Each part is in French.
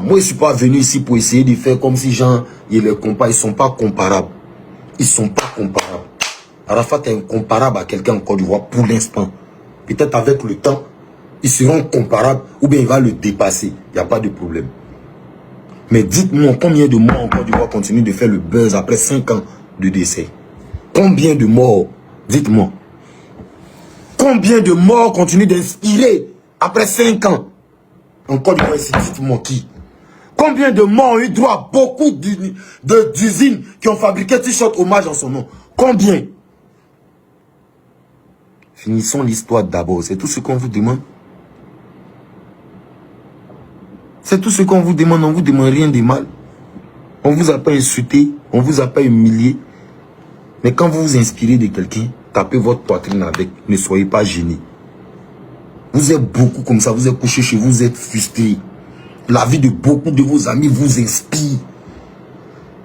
Moi, je suis pas venu ici pour essayer de faire comme si gens, ils les comparent. Ils sont pas comparables. Ils sont pas comparables. Arafat est incomparable à quelqu'un en Côte d'Ivoire pour l'instant. Peut-être avec le temps, ils seront comparables ou bien il va le dépasser. Il n'y a pas de problème. Mais dites-moi combien de morts en Côte d'Ivoire continuent de faire le buzz après 5 ans de décès. Combien de morts? Dites-moi. Combien de morts continuent d'inspirer après 5 ans en Côte d'Ivoire? Dites-moi qui? Combien de morts ont eu droit à beaucoup d'usines qui ont fabriqué t-shirts hommage en son nom? Combien? Finissons l'histoire d'abord. C'est tout ce qu'on vous demande. C'est tout ce qu'on vous demande. On ne vous demande rien de mal. On ne vous a pas insulté. On ne vous a pas humilié. Mais quand vous vous inspirez de quelqu'un, tapez votre poitrine avec. Ne soyez pas gênés. Vous êtes beaucoup comme ça. Vous êtes couché chez vous. Vous êtes frustrés. La vie de beaucoup de vos amis vous inspire.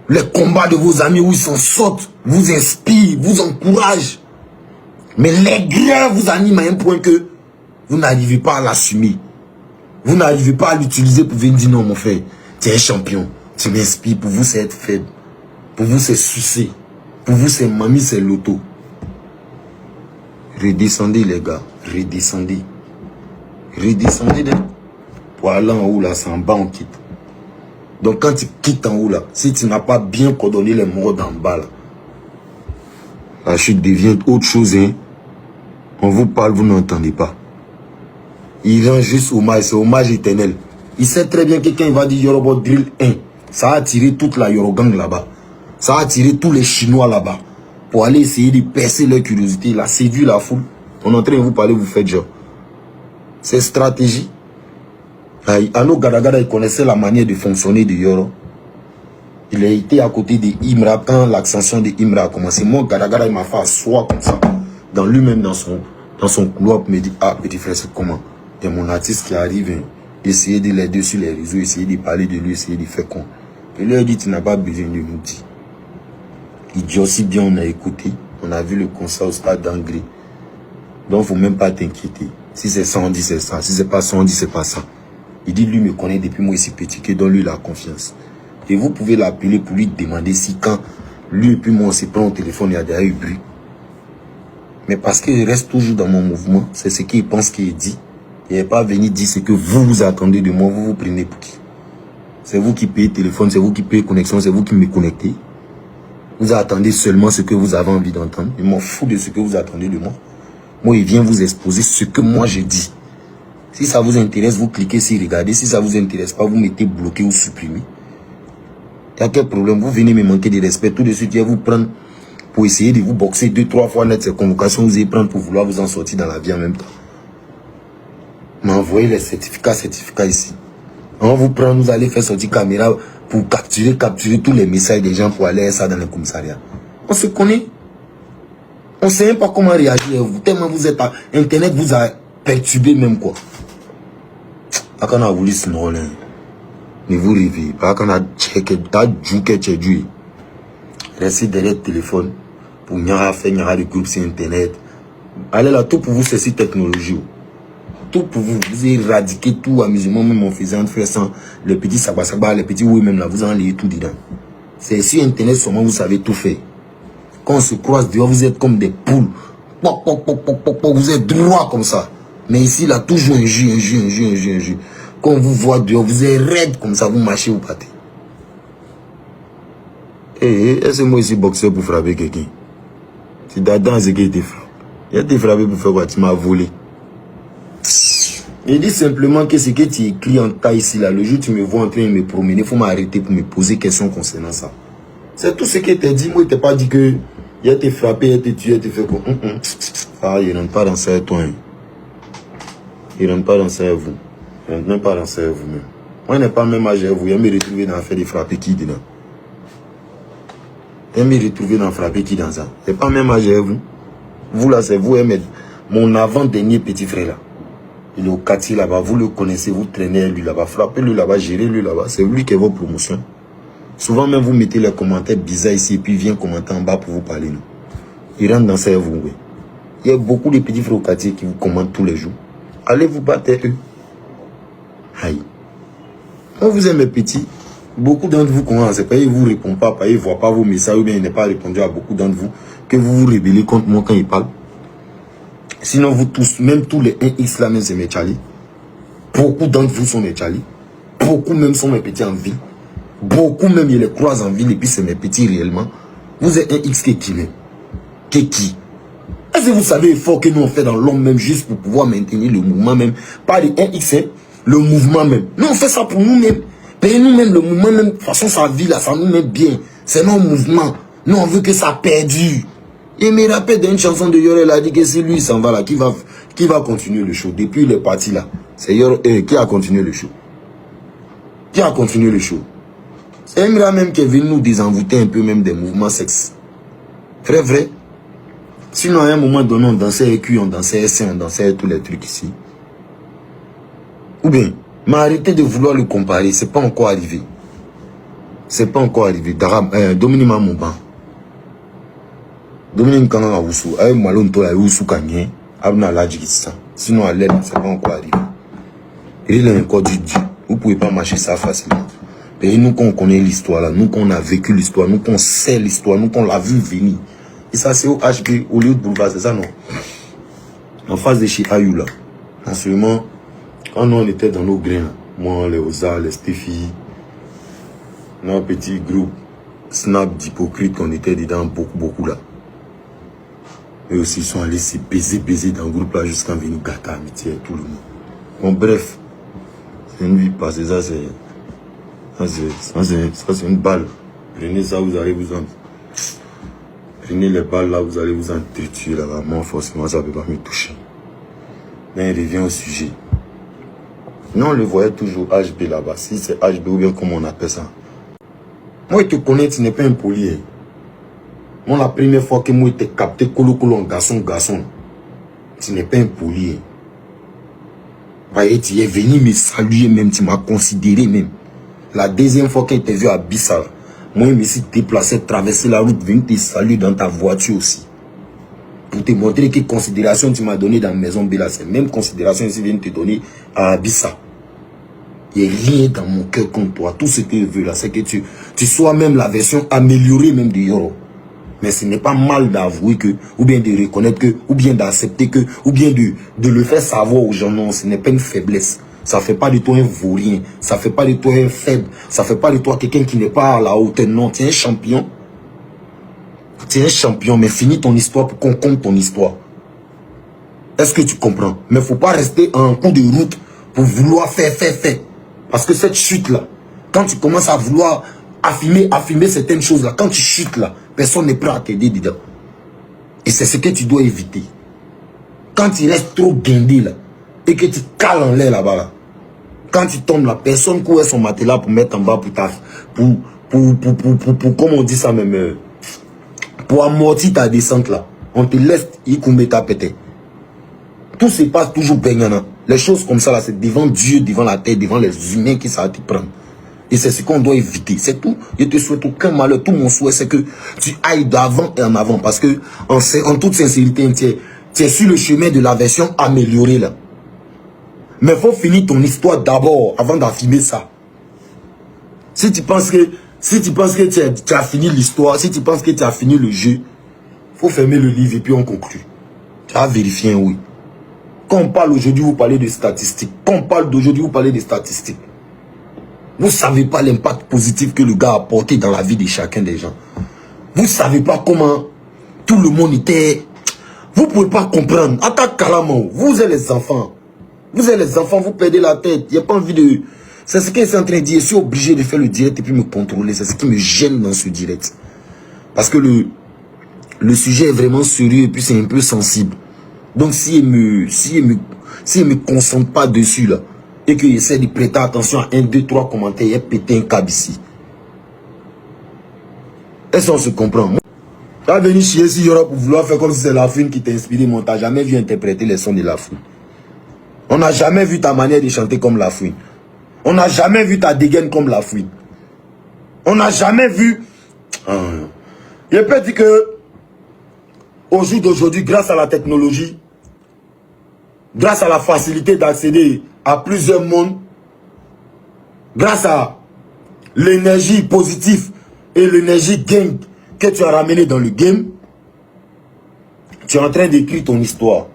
Les combats de vos amis où ils s'en sortent vous inspirent, vous encouragent. Mais les grains vous animent à un point que vous n'arrivez pas à l'assumer. Vous n'arrivez pas à l'utiliser pour venir dire non mon frère, tu es un champion, tu m'inspires. Pour vous c'est être faible. Pour vous c'est sucer. Pour vous c'est mamie, c'est l'auto. Redescendez les gars, redescendez. Redescendez pour aller en haut là, c'est en bas on quitte. Donc quand tu quittes en haut là, si tu n'as pas bien coordonné les morts d'en bas là, la chute devient autre chose, hein. On vous parle, vous n'entendez pas. Il rend juste hommage, c'est hommage éternel. Il sait très bien que quand il va dire Yoruba Drill 1, ça a attiré toute la Yorogang là-bas. Ça a attiré tous les Chinois là-bas. Pour aller essayer de percer leur curiosité. Il a séduit la foule. On est en train de vous parler, vous faites genre. C'est stratégie. Ano Gadagada, il connaissait la manière de fonctionner de Yoro. Il a été à côté de Imra quand l'ascension de Imra a commencé. Moi, Gadagada, il m'a fait asseoir comme ça. Dans lui-même, dans son couloir, me dit, ah, petit frère, c'est comment? Il y a mon artiste qui arrive, hein, essayer de l'aider sur les réseaux, essayer de parler de lui, essayer de faire con. Et lui, il dit, tu n'as pas besoin de nous dire. Il dit aussi bien, on a écouté, on a vu le concert au stade d'Angry. Donc, faut même pas t'inquiéter. Si c'est ça, on dit c'est ça. Si c'est pas ça, on dit c'est pas ça. Il dit, lui me connaît depuis moi ici petit, que donne lui la confiance. Et vous pouvez l'appeler pour lui demander si quand lui et puis moi on se prend au téléphone, il y a déjà eu bruit. Mais parce qu'il reste toujours dans mon mouvement, c'est ce qu'il pense qu'il dit. Il n'est pas venu dire ce que vous attendez de moi, vous vous prenez pour qui? C'est vous qui payez téléphone, c'est vous qui payez connexion, c'est vous qui me connectez. Vous attendez seulement ce que vous avez envie d'entendre. Je m'en fous de ce que vous attendez de moi. Moi, il vient vous exposer ce que moi j'ai dit. Si ça vous intéresse, vous cliquez sur regarder. Si ça vous intéresse pas, vous mettez bloqué ou supprimé. Il y a quel problème? Vous venez me manquer de respect. Tout de suite, je vais vous prendre pour essayer de vous boxer 2-3 fois net ces convocations. Vous allez prendre pour vouloir vous en sortir dans la vie en même temps. M'envoyez les certificats ici. On vous prend, vous allez faire sortir caméra pour capturer tous les messages des gens pour aller ça dans le commissariat. On se connaît. On ne sait même pas comment réagir. Vous, tellement vous êtes à Internet, vous a perturbé même quoi. Quand on a voulu se nourrir, ne vous réveillez pas. Quand on a checké, restez derrière le téléphone pour faire des groupes sur Internet. Allez là, tout pour vous, c'est cette technologie. Tout pour vous, vous éradiquez tout amusement, même en faisant faire sans les petits sabasaba, les petits oui, même là, vous en liez tout dedans. C'est sur Internet seulement vous savez tout faire. Quand on se croise dehors, vous êtes comme des poules. Vous êtes droit comme ça. Mais ici, là, toujours un jus. Quand on vous voit dehors, vous êtes raide comme ça, vous marchez, vous partez. Est-ce que moi ici boxeur pour frapper quelqu'un? C'est Dadan qui a été frappé. Il a été frappé pour faire quoi? Tu m'as volé. Il dit simplement que ce que tu écris en taille ici, là, le jour où tu me vois en train de me promener, il faut m'arrêter pour me poser des questions concernant ça. C'est tout ce qu'il t'a dit. Moi, il t'a pas dit que il a été frappé, il a été tué, il a été fait quoi. Ah, il rentre pas dans ça, toi. Hein. Il rentre pas dans ça, vous. Il rentre même pas dans ça, vous-même. Moi, il n'est pas même âge à vous. Il a me retrouvé dans l'affaire de frapper qui dedans. Il a me retrouvé dans frapper qui dans ça. Il n'est pas même âge à vous. Vous, là, c'est vous, mon avant-dernier petit frère, là. Il est au quartier là-bas, vous le connaissez, vous traînez lui là-bas, frappez-le là-bas, gérez-le là-bas. C'est lui qui est votre promotion. Souvent même vous mettez les commentaires bizarres ici et puis il vient commenter en bas pour vous parler. Non. Il rentre dans ça et vous. Oui. Il y a beaucoup de petits frères au quartier qui vous commentent tous les jours. Allez vous battre eux. Aïe. Quand vous êtes mes petits, beaucoup d'entre vous commencent, pas, ils ne vous répondent pas, ils ne voient pas vos messages, ou bien il n'est pas répondu à beaucoup d'entre vous, que vous vous rébellez contre moi quand ils parlent. Sinon, vous tous, même tous les 1X là, même c'est mes Charlie. Beaucoup d'entre vous sont mes Charlie. Beaucoup même sont mes petits en ville. Beaucoup même, ils les croisent en ville et puis c'est mes petits réellement. Vous êtes 1X qui même. Qui? Est-ce que vous savez l'effort que nous on fait dans l'homme même juste pour pouvoir maintenir le mouvement même? Pas les 1X, hein, le mouvement même. Nous on fait ça pour nous-mêmes. Payez nous-mêmes le mouvement même. De toute façon, sa vie là, ça nous met bien. C'est notre mouvement. Nous on veut que ça perdure. Et me rappelle d'une chanson de Yorel a dit que c'est lui s'en va là, qui va continuer le show. Depuis il est parti là. C'est Yorel qui a continué le show. Qui a continué le show. C'est Emira même qui est venu nous désenvoûter un peu même des mouvements sexes. Vrai. Sinon, à un moment donné, on dansait EQ, on dansait S, on dansait tous les trucs ici. Ou bien, mais arrêtez de vouloir le comparer, c'est pas encore arrivé. C'est pas encore arrivé. Dominique Mamouban. Dominique Kanga Woussou, avec Malon Tola Woussou Kanye, Abna Ladjikistan. Sinon, à l'aide, c'est pas encore arrivé. Il est encore du Dieu. Vous pouvez pas marcher ça facilement. Et nous, qu'on connaît l'histoire là, nous, qu'on a vécu l'histoire, nous, qu'on sait l'histoire, nous, qu'on l'a vu venir. Et ça, c'est au HB, au lieu de boulevard, c'est ça, non? En face de chez Ayou, là. Naturellement, quand nous, on était dans nos grains, là, moi, les Oza, les Stéphie, nos petits groupes, Snap d'hypocrites qu'on était dedans, beaucoup, là. Eux aussi, ils sont allés se baiser dans le groupe, là, jusqu'à venir gâter amitié, tout le monde. Bon, bref, c'est une vie passée, ça, c'est une balle. Prenez ça, vous allez vous en... Prenez les balles là, vous allez vous en triturer là-bas. Moi, forcément, ça ne peut pas me toucher. Mais il revient au sujet. Nous, on le voyait toujours HB là-bas. Si c'est HB ou bien comment on appelle ça. Moi, je te connais, tu n'es pas impoli. Hein. Moi, la première fois que moi, je t'ai capté, garçon, tu n'es pas impoli. Hein. Tu es venu me saluer même, tu m'as considéré même. La deuxième fois que je t'ai vu à Bissa, moi, je me suis déplacé, traversé la route, venu te saluer dans ta voiture aussi. Pour te montrer quelle considération tu m'as donné dans la maison Bella. C'est même considération que je viens de te donner à Abissa. Il y a rien dans mon cœur contre toi. Tout ce que je veux là, c'est que tu sois même la version améliorée même de Yoro. Mais ce n'est pas mal d'avouer que, ou bien de reconnaître que, ou bien d'accepter que, ou bien de le faire savoir aux gens. Non, ce n'est pas une faiblesse. Ça ne fait pas de toi un vaurien. Ça ne fait pas de toi un faible. Ça ne fait pas de toi quelqu'un qui n'est pas à la hauteur. Non, tu es un champion. Tu es un champion, mais finis ton histoire pour qu'on compte ton histoire. Est-ce que tu comprends? Mais il ne faut pas rester en cours de route pour vouloir faire. Parce que cette chute-là, quand tu commences à vouloir affirmer certaines choses-là, quand tu chutes là, personne n'est prêt à t'aider dedans. Et c'est ce que tu dois éviter. Quand tu restes trop guindé là, et que tu cales en l'air là-bas, là, quand tu tombes là, personne court son matelas pour mettre en bas pour comme on dit ça même, pour amortir ta descente là. On te laisse y couper ta pété. Tout se passe toujours baignant. Les choses comme ça là, c'est devant Dieu, devant la terre, devant les humains qui ça te prendre. Et c'est ce qu'on doit éviter. C'est tout. Je te souhaite aucun malheur. Tout mon souhait, c'est que tu ailles d'avant et en avant. Parce que, en toute sincérité, tu es sur le chemin de la version améliorée là. Mais il faut finir ton histoire d'abord avant d'affirmer ça. Si tu penses que tu as fini l'histoire, si tu penses que tu as fini le jeu, il faut fermer le livre et puis on conclut. Tu as vérifié un oui. Quand on parle aujourd'hui, vous parlez de statistiques. Quand on parle d'aujourd'hui, vous parlez de statistiques. Vous ne savez pas l'impact positif que le gars a apporté dans la vie de chacun des gens. Vous ne savez pas comment tout le monde était... Vous ne pouvez pas comprendre. Attaque Kalamo, vous êtes les enfants. Vous êtes les enfants, vous perdez la tête. Il n'y a pas envie de... C'est ce qu'il est en train de dire. Je suis obligé de faire le direct et puis me contrôler. C'est ce qui me gêne dans ce direct. Parce que le sujet est vraiment sérieux et puis c'est un peu sensible. Donc s'il me concentre pas dessus là, et qu'il essaie de prêter attention à 1, 2, 3 commentaires, il a pété un câble ici. Est-ce qu'on se comprend? Tu vas venir chier ici pour vouloir faire comme si c'est la fouine qui t'a inspiré. On t'a jamais vu interpréter les sons de la fouine. On n'a jamais vu ta manière de chanter comme la fouine. On n'a jamais vu ta dégaine comme la fouine. On n'a jamais vu... Je peux dire que au jour d'aujourd'hui, grâce à la technologie, grâce à la facilité d'accéder à plusieurs mondes, grâce à l'énergie positive et l'énergie gang que tu as ramené dans le game, tu es en train d'écrire ton histoire.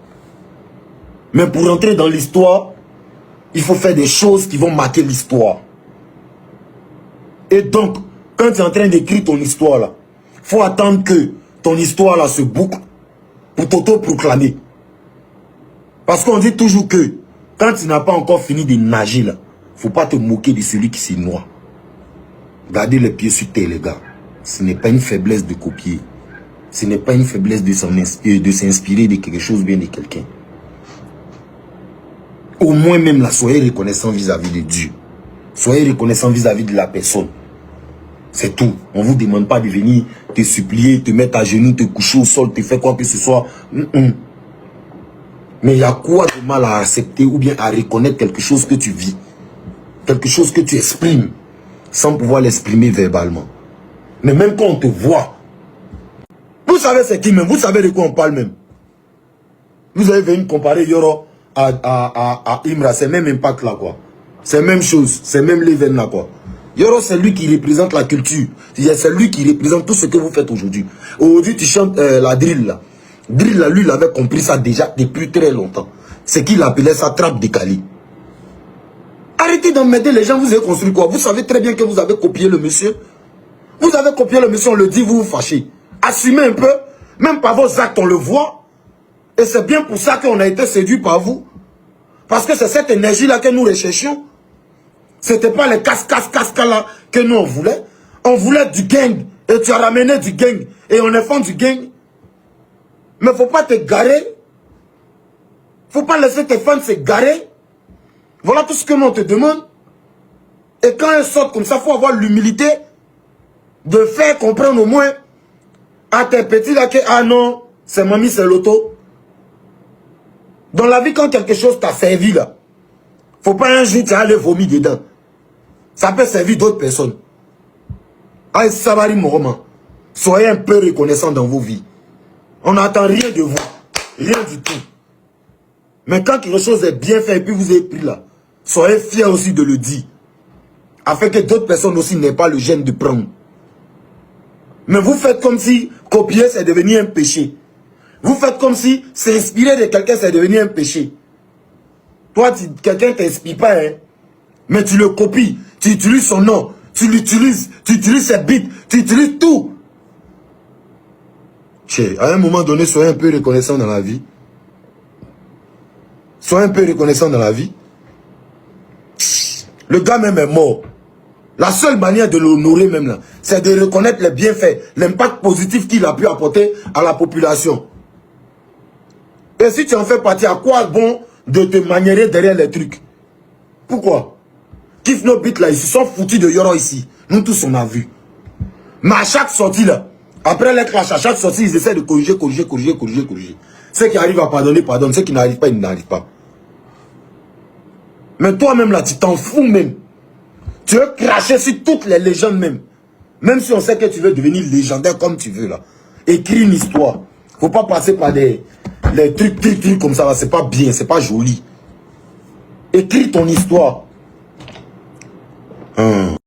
Mais pour entrer dans l'histoire, il faut faire des choses qui vont marquer l'histoire. Et donc, quand tu es en train d'écrire ton histoire là, il faut attendre que ton histoire là se boucle pour t'auto-proclamer. Parce qu'on dit toujours que quand tu n'as pas encore fini de nager là, il ne faut pas te moquer de celui qui s'y noie. Gardez les pieds sur terre les gars. Ce n'est pas une faiblesse de copier. Ce n'est pas une faiblesse de s'inspirer de quelque chose bien de quelqu'un. Au moins même là, soyez reconnaissant vis-à-vis de Dieu. Soyez reconnaissant vis-à-vis de la personne. C'est tout. On ne vous demande pas de venir te supplier, te mettre à genoux, te coucher au sol, te faire quoi que ce soit. Mais il y a quoi de mal à accepter ou bien à reconnaître quelque chose que tu vis? Quelque chose que tu exprimes sans pouvoir l'exprimer verbalement. Mais même quand on te voit, vous savez c'est qui même? Vous savez de quoi on parle même? Vous avez venu comparer Yoro à Imra, c'est même impact là quoi. C'est même chose, c'est même l'événement là quoi. Yoro c'est lui qui représente la culture. C'est lui qui représente tout ce que vous faites aujourd'hui. Aujourd'hui tu chantes la drill là. Drill là, lui il avait compris ça déjà depuis très longtemps. C'est qu'il appelait ça trappe de Cali. Arrêtez d'emmerder les gens, vous avez construit quoi? Vous savez très bien que vous avez copié le monsieur. Vous avez copié le monsieur, on le dit, vous vous fâchez. Assumez un peu, même par vos actes on le voit. Et c'est bien pour ça qu'on a été séduit par vous. Parce que c'est cette énergie-là que nous recherchions. C'était pas les casques là que nous on voulait. On voulait du gang. Et tu as ramené du gang. Et on est fan du gang. Mais faut pas te garer. Faut pas laisser tes fans se garer. Voilà tout ce que nous on te demande. Et quand ils sortent comme ça, faut avoir l'humilité de faire comprendre au moins à tes petits là que ah non, c'est mamie, c'est l'auto. Dans la vie, quand quelque chose t'a servi là, faut pas un jour tu aller vomir dedans. Ça peut servir d'autres personnes. Aïe, Sabari Moroma, soyez un peu reconnaissants dans vos vies. On n'attend rien de vous. Rien du tout. Mais quand quelque chose est bien fait et puis vous avez pris là, soyez fiers aussi de le dire. Afin que d'autres personnes aussi n'aient pas le gêne de prendre. Mais vous faites comme si copier c'est devenu un péché. Vous faites comme si s'inspirer de quelqu'un c'est devenu un péché. Toi, quelqu'un ne t'inspire pas, hein. Mais tu le copies. Tu utilises son nom. Tu l'utilises. Tu utilises ses bits. Tu utilises tout. À un moment donné, soyez un peu reconnaissant dans la vie. Soyez un peu reconnaissant dans la vie. Le gars même est mort. La seule manière de l'honorer même là, c'est de reconnaître les bienfaits, l'impact positif qu'il a pu apporter à la population. Et si tu en fais partie, à quoi bon de te maniérer derrière les trucs? Pourquoi? Kiff nos bits là, ils se sont foutus de Yoro ici. Nous tous on a vu. Mais à chaque sortie là, après les clashs, à chaque sortie, ils essaient de corriger. Ceux qui arrivent à pardonner, pardonnent. Ceux qui n'arrivent pas, ils n'arrivent pas. Mais toi-même là, tu t'en fous même. Tu veux cracher sur toutes les légendes même. Même si on sait que tu veux devenir légendaire comme tu veux là. Écris une histoire. Faut pas passer par des trucs comme ça là. C'est pas bien, c'est pas joli. Écris ton histoire.